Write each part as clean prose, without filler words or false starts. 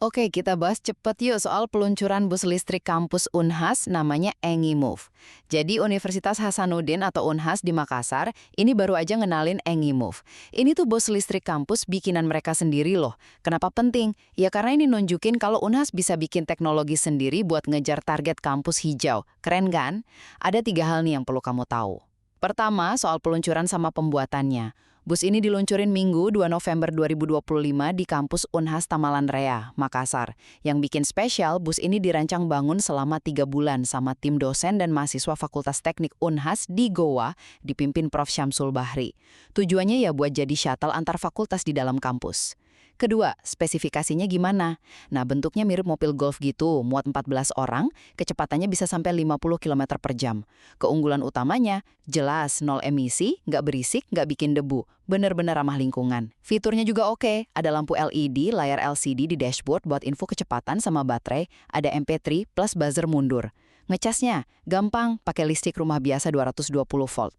Oke, kita bahas cepet yuk soal peluncuran bus listrik kampus Unhas namanya EngiMove. Jadi Universitas Hasanuddin atau Unhas di Makassar ini baru aja ngenalin EngiMove. Ini tuh bus listrik kampus bikinan mereka sendiri loh. Kenapa penting? Ya karena ini nunjukin kalau Unhas bisa bikin teknologi sendiri buat ngejar target kampus hijau. Keren kan? Ada 3 hal nih yang perlu kamu tahu. Pertama, soal peluncuran sama pembuatannya. Bus ini diluncurin Minggu 2 November 2025 di kampus Unhas Tamalan Raya, Makassar. Yang bikin spesial, bus ini dirancang bangun selama 3 bulan sama tim dosen dan mahasiswa Fakultas Teknik Unhas di Goa, dipimpin Prof. Syamsul Bahri. Tujuannya ya buat jadi shuttle antar fakultas di dalam kampus. Kedua, spesifikasinya gimana? Nah, bentuknya mirip mobil golf gitu, muat 14 orang, kecepatannya bisa sampai 50 km per jam. Keunggulan utamanya, jelas, nol emisi, nggak berisik, nggak bikin debu. Bener-bener ramah lingkungan. Fiturnya juga oke, ada lampu LED, layar LCD di dashboard buat info kecepatan sama baterai, ada MP3 plus buzzer mundur. Ngecasnya, gampang, pakai listrik rumah biasa 220 volt.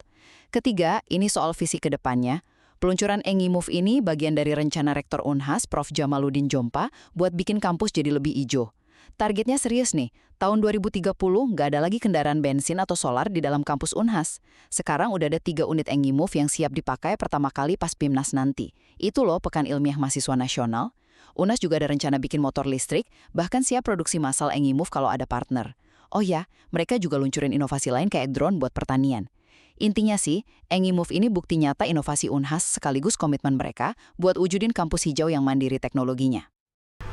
Ketiga, ini soal visi ke depannya. Peluncuran EngiMove ini bagian dari rencana Rektor Unhas, Prof. Jamaluddin Jompa, buat bikin kampus jadi lebih hijau. Targetnya serius nih, tahun 2030 nggak ada lagi kendaraan bensin atau solar di dalam kampus Unhas. Sekarang udah ada 3 unit EngiMove yang siap dipakai pertama kali pas PIMNAS nanti. Itu loh Pekan Ilmiah Mahasiswa Nasional. Unhas juga ada rencana bikin motor listrik, bahkan siap produksi massal EngiMove kalau ada partner. Oh ya, mereka juga luncurin inovasi lain kayak drone buat pertanian. Intinya sih, EngiMove ini bukti nyata inovasi Unhas sekaligus komitmen mereka buat wujudin kampus hijau yang mandiri teknologinya.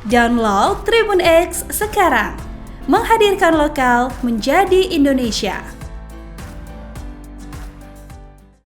Download Tribun X sekarang, menghadirkan lokal menjadi Indonesia.